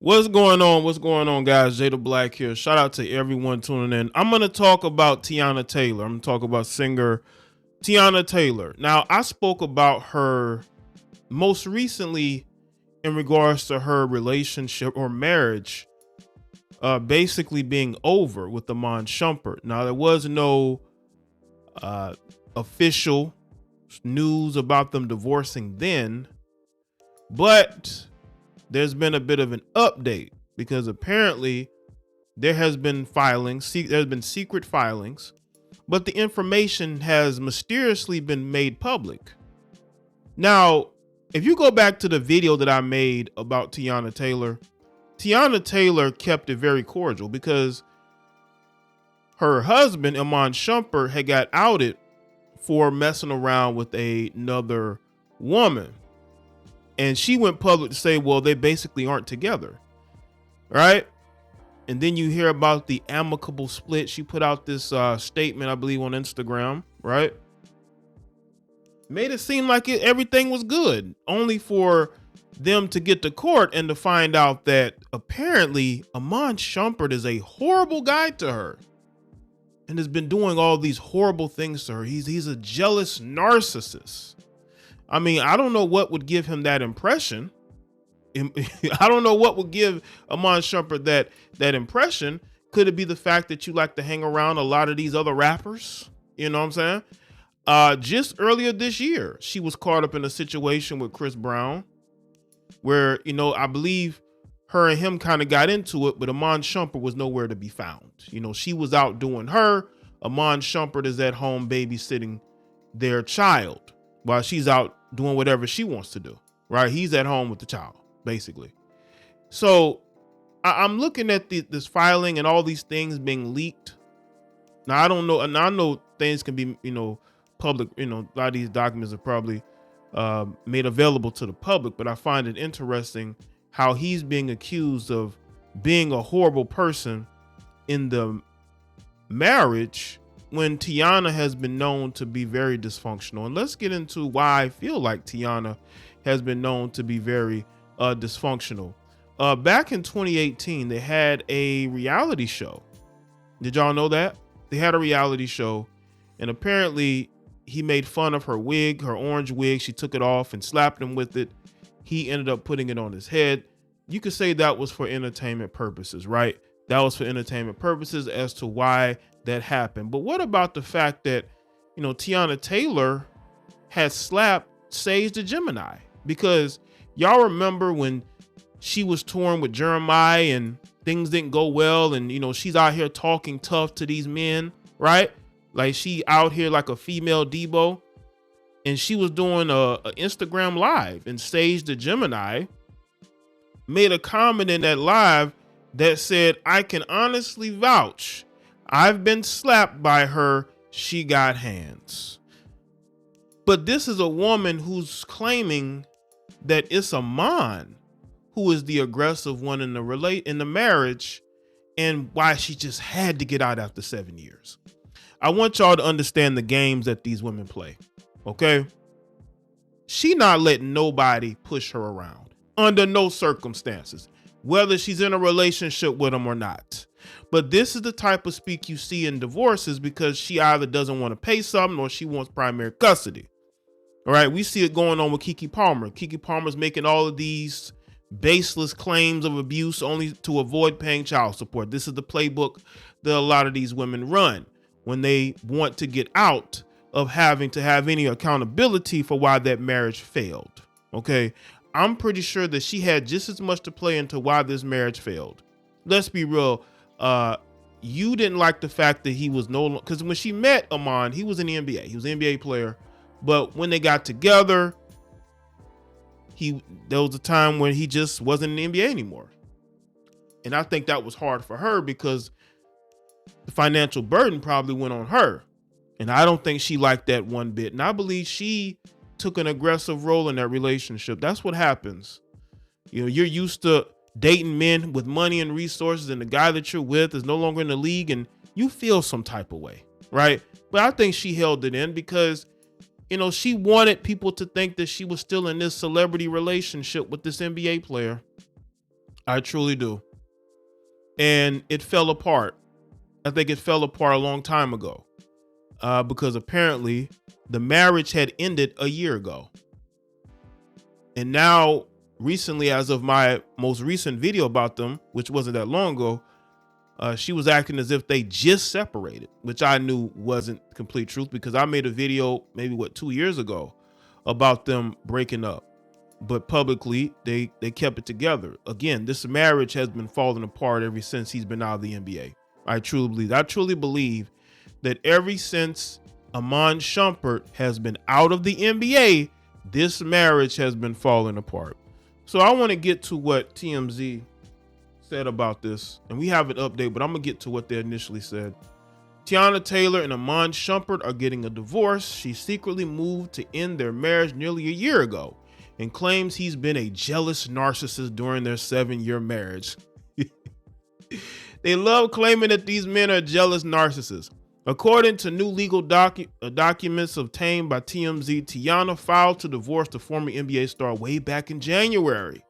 What's going on? What's going on, guys? Jay the Black here. Shout out to everyone tuning in. I'm going to talk about Teyana Taylor. I'm going to talk about singer Teyana Taylor. Now, I spoke about her most recently in regards to her relationship or marriage basically being over with Iman Shumpert. Now, there was no official news about them divorcing then, but there's been a bit of an update because apparently there has been secret filings, but the information has mysteriously been made public. Now, if you go back to the video that I made about Teyana Taylor kept it very cordial because her husband, Iman Shumpert, had got outed for messing around with another woman. And she went public to say, well, they basically aren't together, right? And then you hear about the amicable split. She put out this statement, I believe, on Instagram, right? Made it seem like everything was good, only for them to get to court and to find out that apparently Iman Shumpert is a horrible guy to her and has been doing all these horrible things to her. He's a jealous narcissist. I mean, I don't know what would give him that impression. I don't know what would give Iman Shumpert that impression. Could it be the fact that you like to hang around a lot of these other rappers? You know what I'm saying? Just earlier this year, she was caught up in a situation with Chris Brown where, I believe her and him kind of got into it, but Iman Shumpert was nowhere to be found. She was out doing her. Iman Shumpert is at home babysitting their child while she's out doing whatever she wants to do, right? He's at home with the child, basically. So I'm looking at this filing and all these things being leaked. Now, I don't know, and I know things can be, public, a lot of these documents are probably made available to the public, but I find it interesting how he's being accused of being a horrible person in the marriage when Teyana has been known to be very dysfunctional. And let's get into why I feel like Teyana has been known to be very dysfunctional. Back in 2018, they had a reality show. Did y'all know that? They had a reality show, and apparently he made fun of her wig, her orange wig. She took it off and slapped him with it. He ended up putting it on his head. You could say that was for entertainment purposes, right? That was for entertainment purposes as to why that happened. But what about the fact that, Teyana Taylor had slapped Sage the Gemini? Because y'all remember when she was touring with Jeremiah and things didn't go well, and she's out here talking tough to these men, right? Like she out here like a female Debo, and she was doing a Instagram live, and Sage the Gemini made a comment in that live that said, "I can honestly vouch, I've been slapped by her. She got hands." But this is a woman who's claiming that it's Iman who is the aggressive one in the marriage, and why she just had to get out after 7 years. I want y'all to understand the games that these women play, okay? She not letting nobody push her around under no circumstances, whether she's in a relationship with them or not. But this is the type of speak you see in divorces because she either doesn't want to pay something or she wants primary custody. All right, we see it going on with Keke Palmer. Keke Palmer's making all of these baseless claims of abuse only to avoid paying child support. This is the playbook that a lot of these women run when they want to get out of having to have any accountability for why that marriage failed. Okay, I'm pretty sure that she had just as much to play into why this marriage failed. Let's be real. You didn't like the fact that he was because when she met Iman, he was in the NBA. He was an NBA player. But when they got together, there was a time when he just wasn't in the NBA anymore. And I think that was hard for her because the financial burden probably went on her. And I don't think she liked that one bit. And I believe she took an aggressive role in that relationship. That's what happens. You're used to dating men with money and resources, and the guy that you're with is no longer in the league, and you feel some type of way, right? But I think she held it in because she wanted people to think that she was still in this celebrity relationship with this NBA player. I truly do. And it fell apart. I think it fell apart a long time ago because apparently the marriage had ended a year ago. And now, recently, as of my most recent video about them, which wasn't that long ago, she was acting as if they just separated, which I knew wasn't complete truth because I made a video maybe 2 years ago about them breaking up. But publicly, they kept it together. Again, this marriage has been falling apart ever since he's been out of the NBA. I truly believe that ever since Iman Shumpert has been out of the NBA, this marriage has been falling apart. So I want to get to what TMZ said about this, and we have an update, but I'm gonna get to what they initially said. Teyana Taylor and Iman Shumpert are getting a divorce. She secretly moved to end their marriage nearly a year ago and claims he's been a jealous narcissist during their 7-year marriage. They love claiming that these men are jealous narcissists. According to new legal documents obtained by TMZ, Teyana filed to divorce the former NBA star way back in January,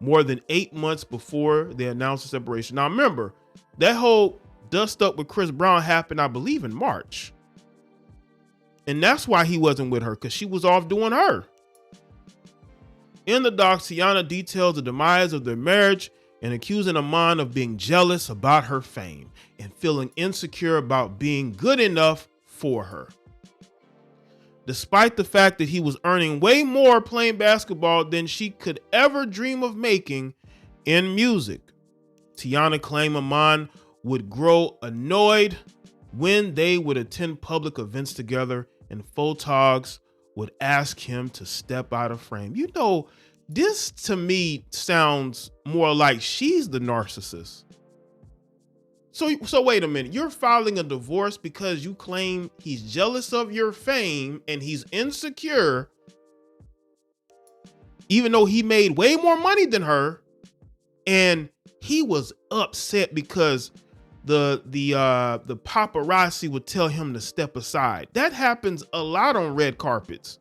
more than 8 months before they announced the separation. Now remember, that whole dust up with Chris Brown happened, I believe, in March. And that's why he wasn't with her, because she was off doing her. In the docs, Teyana details the demise of their marriage and accusing Iman of being jealous about her fame and feeling insecure about being good enough for her. Despite the fact that he was earning way more playing basketball than she could ever dream of making in music, Teyana claimed Iman would grow annoyed when they would attend public events together and photogs would ask him to step out of frame. You know, this to me sounds more like she's the narcissist. So wait a minute, you're filing a divorce because you claim he's jealous of your fame and he's insecure, even though he made way more money than her, and he was upset because the paparazzi would tell him to step aside. That happens a lot on red carpets.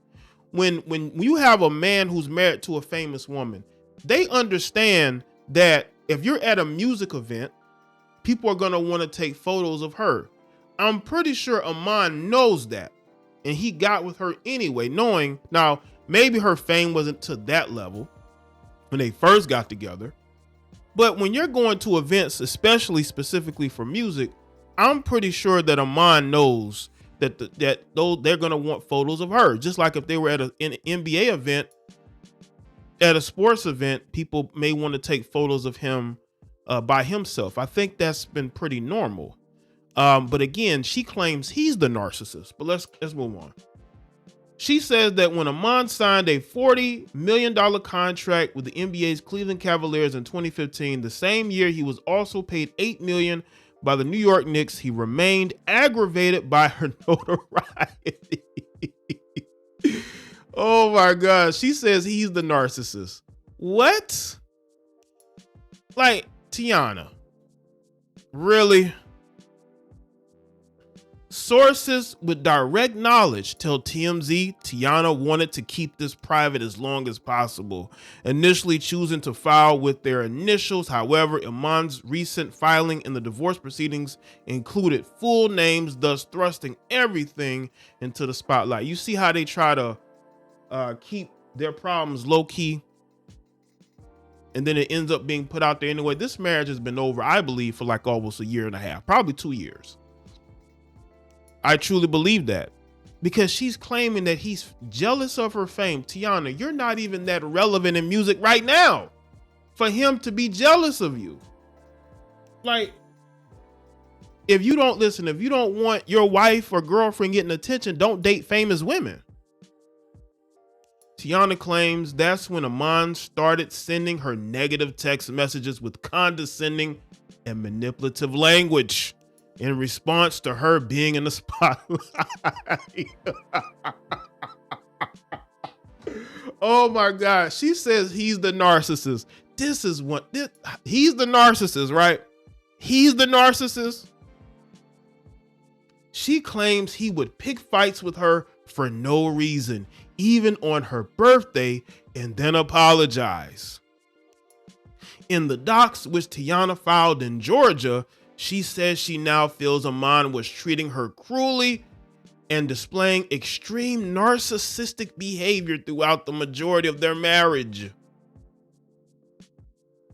When you have a man who's married to a famous woman, they understand that if you're at a music event, people are going to want to take photos of her. I'm pretty sure Iman knows that, and he got with her anyway, knowing, now maybe her fame wasn't to that level when they first got together, but when you're going to events, especially specifically for music, I'm pretty sure that Iman knows that they're going to want photos of her. Just like if they were at an NBA event, at a sports event, people may want to take photos of him by himself. I think that's been pretty normal. But again, she claims he's the narcissist. But let's move on. She says that when Iman signed a $40 million contract with the NBA's Cleveland Cavaliers in 2015, the same year he was also paid $8 million by the New York Knicks, he remained aggravated by her notoriety. Oh my God. She says he's the narcissist. What? Like, Teyana, really? Sources with direct knowledge tell TMZ Teyana wanted to keep this private as long as possible, initially choosing to file with their initials. However, Iman's recent filing in the divorce proceedings included full names, thus thrusting everything into the spotlight. You see how they try to keep their problems low key, and then it ends up being put out there anyway. This marriage has been over, I believe, for like almost a year and a half, probably 2 years. I truly believe that, because she's claiming that he's jealous of her fame. Teyana, you're not even that relevant in music right now for him to be jealous of you. Like, if you don't want your wife or girlfriend getting attention, don't date famous women. Teyana claims that's when Iman started sending her negative text messages with condescending and manipulative language in response to her being in the spotlight. Oh my God. She says he's the narcissist. He's the narcissist, right? He's the narcissist. She claims he would pick fights with her for no reason, even on her birthday, and then apologize. In the docs, which Teyana filed in Georgia, she says she now feels Iman was treating her cruelly and displaying extreme narcissistic behavior throughout the majority of their marriage.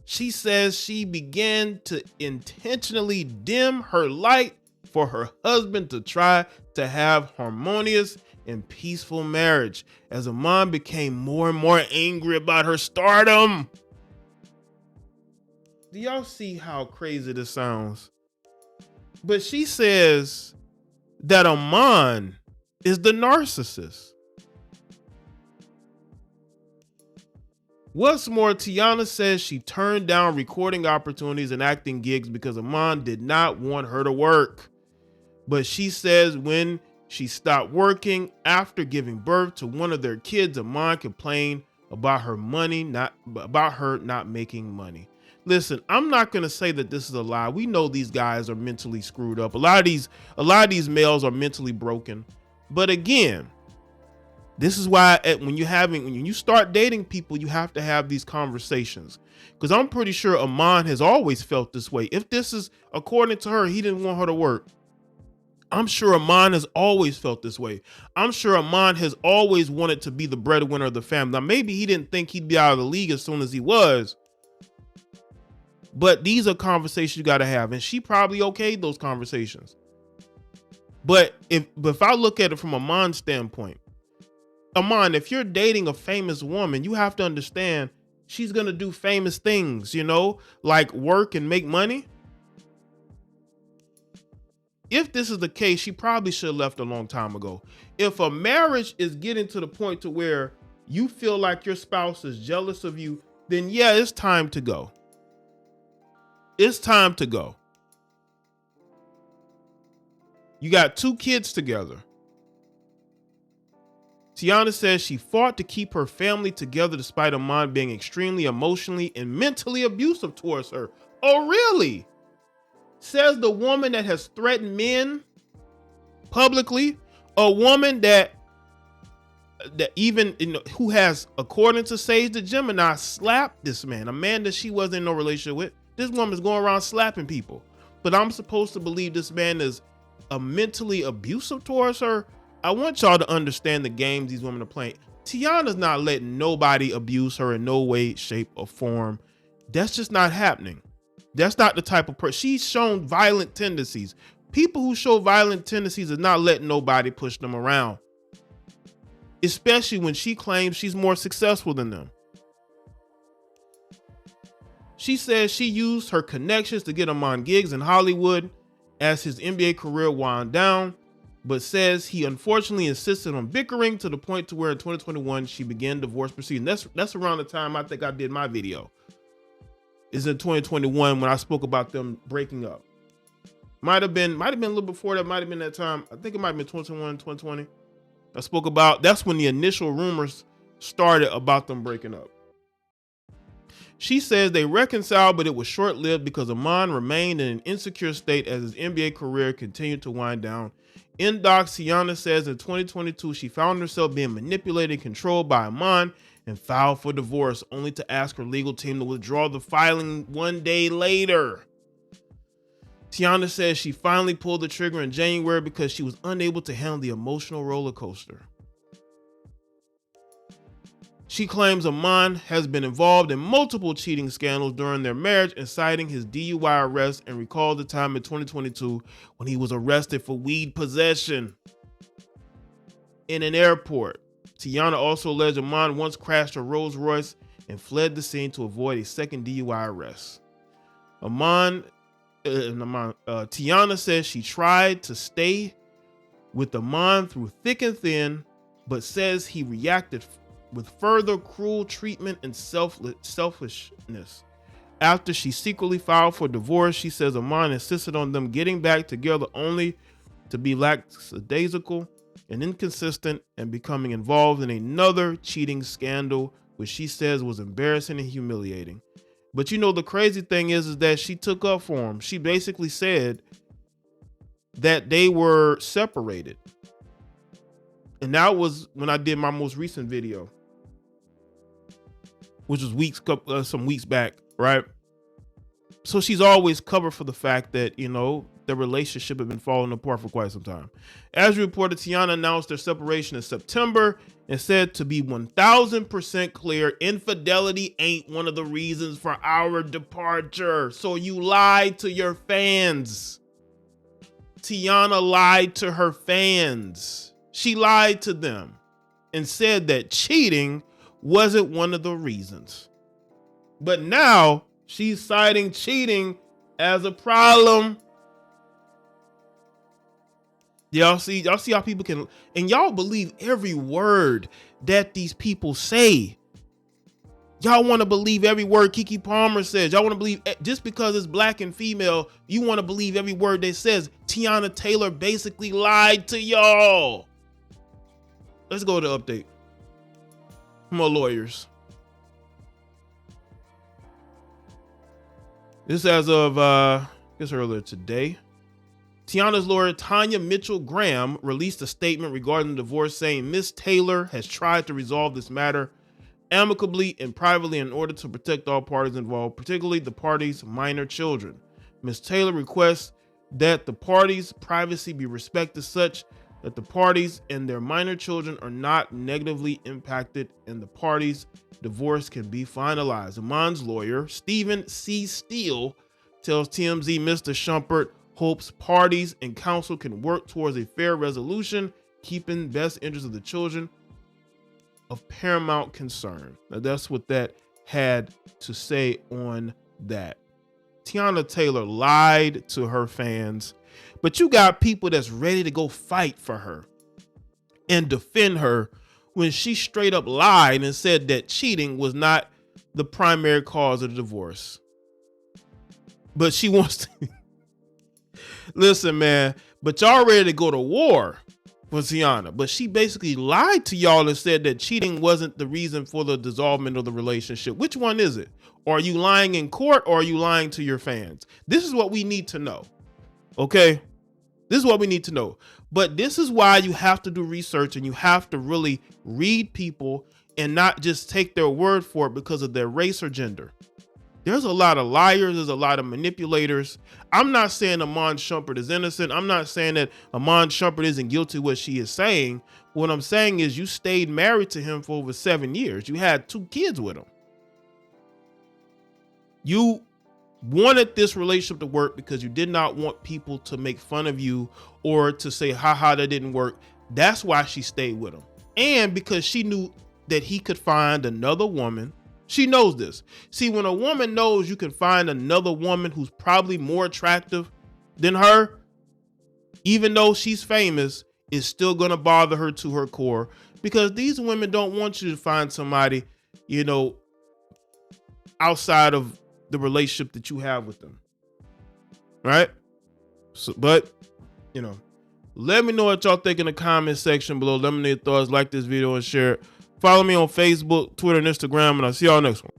She says she began to intentionally dim her light for her husband to try to have harmonious and peaceful marriage as Iman became more and more angry about her stardom. Do y'all see how crazy this sounds? But she says that Iman is the narcissist. What's more, Teyana says she turned down recording opportunities and acting gigs because Iman did not want her to work. But she says when she stopped working after giving birth to one of their kids, Iman complained about her not making money. Listen, I'm not going to say that this is a lie. We know these guys are mentally screwed up. A lot of these males are mentally broken. But again, this is why when you start dating people, you have to have these conversations. Because I'm pretty sure Iman has always felt this way. If this is according to her, he didn't want her to work. I'm sure Iman has always felt this way. I'm sure Iman has always wanted to be the breadwinner of the family. Now, maybe he didn't think he'd be out of the league as soon as he was. But these are conversations you got to have. And she probably okayed those conversations. But if I look at it from Iman's standpoint, Iman, if you're dating a famous woman, you have to understand she's going to do famous things, like work and make money. If this is the case, she probably should have left a long time ago. If a marriage is getting to the point to where you feel like your spouse is jealous of you, then yeah, it's time to go. It's time to go. You got 2 kids together. Teyana says she fought to keep her family together despite Iman being extremely emotionally and mentally abusive towards her. Oh, really? Says the woman that has threatened men publicly, a woman that even who has, according to Sage the Gemini, slapped this man, a man that she wasn't in no relationship with. This woman's going around slapping people. But I'm supposed to believe this man is mentally abusive towards her. I want y'all to understand the games these women are playing. Teyana's not letting nobody abuse her in no way, shape, or form. That's just not happening. That's not the type of person. She's shown violent tendencies. People who show violent tendencies is not letting nobody push them around. Especially when she claims she's more successful than them. She says she used her connections to get him on gigs in Hollywood as his NBA career wound down, but says he unfortunately insisted on bickering to the point to where in 2021 she began divorce proceedings. That's around the time I think I did my video. Is in 2021 when I spoke about them breaking up. Might have been a little before that, might have been that time. I think it might have been 2021, 2020. I spoke about, that's when the initial rumors started about them breaking up. She says they reconciled, but it was short-lived because Iman remained in an insecure state as his NBA career continued to wind down. In docs, Teyana says in 2022, she found herself being manipulated and controlled by Iman and filed for divorce, only to ask her legal team to withdraw the filing 1 day later. Teyana says she finally pulled the trigger in January because she was unable to handle the emotional roller coaster. She claims Iman has been involved in multiple cheating scandals during their marriage, inciting his DUI arrest, and recalled the time in 2022 when he was arrested for weed possession in an airport. Teyana also alleged Iman once crashed a Rolls Royce and fled the scene to avoid a second DUI arrest. Teyana says she tried to stay with Iman through thick and thin, but says he reacted with further cruel treatment and selfishness. After she secretly filed for divorce, she says Iman insisted on them getting back together only to be lackadaisical and inconsistent and becoming involved in another cheating scandal, which she says was embarrassing and humiliating. But the crazy thing is that she took up for him. She basically said that they were separated. And that was when I did my most recent video, which was some weeks back, right? So she's always covered for the fact that, you know, the relationship had been falling apart for quite some time. As reported, Teyana announced their separation in September and said, to be 1000% clear, infidelity ain't one of the reasons for our departure. So you lied to your fans. Teyana lied to her fans. She lied to them and said that cheating wasn't one of the reasons. But now she's citing cheating as a problem. Y'all see how people can, and y'all believe every word that these people say. Y'all want to believe every word Kiki Palmer says. Y'all want to believe, just because it's black and female, you want to believe every word they says. Teyana Taylor basically lied to y'all. Let's go to the update. More lawyers. This as of, I guess earlier today. Teyana's lawyer, Tanya Mitchell Graham, released a statement regarding the divorce, saying Ms. Taylor has tried to resolve this matter amicably and privately in order to protect all parties involved, particularly the parties' minor children. Ms. Taylor requests that the parties' privacy be respected such that the parties and their minor children are not negatively impacted and the parties' divorce can be finalized. Iman's lawyer, Stephen C. Steele, tells TMZ Mr. Shumpert hopes parties and counsel can work towards a fair resolution, keeping best interests of the children of paramount concern. Now that's what that had to say on that. Teyana Taylor lied to her fans, but you got people that's ready to go fight for her and defend her when she straight up lied and said that cheating was not the primary cause of the divorce. But she wants to listen, man, but y'all ready to go to war for Teyana, but she basically lied to y'all and said that cheating wasn't the reason for the dissolvement of the relationship. Which one is it? Or are you lying in court, or are you lying to your fans? This is what we need to know. Okay? This is what we need to know. But this is why you have to do research and you have to really read people and not just take their word for it because of their race or gender. There's a lot of liars. There's a lot of manipulators. I'm not saying Iman Shumpert is innocent. I'm not saying that Iman Shumpert isn't guilty of what she is saying. What I'm saying is you stayed married to him for over 7 years. You had 2 kids with him. You wanted this relationship to work because you did not want people to make fun of you or to say, haha, that didn't work. That's why she stayed with him. And because she knew that he could find another woman. She knows this. See, when a woman knows you can find another woman who's probably more attractive than her, even though she's famous, it's still going to bother her to her core, because these women don't want you to find somebody, you know, outside of the relationship that you have with them. Right? So, but, you know, let me know what y'all think in the comment section below. Let me know your thoughts. Like this video and share it. Follow me on Facebook, Twitter, and Instagram, and I'll see y'all next one.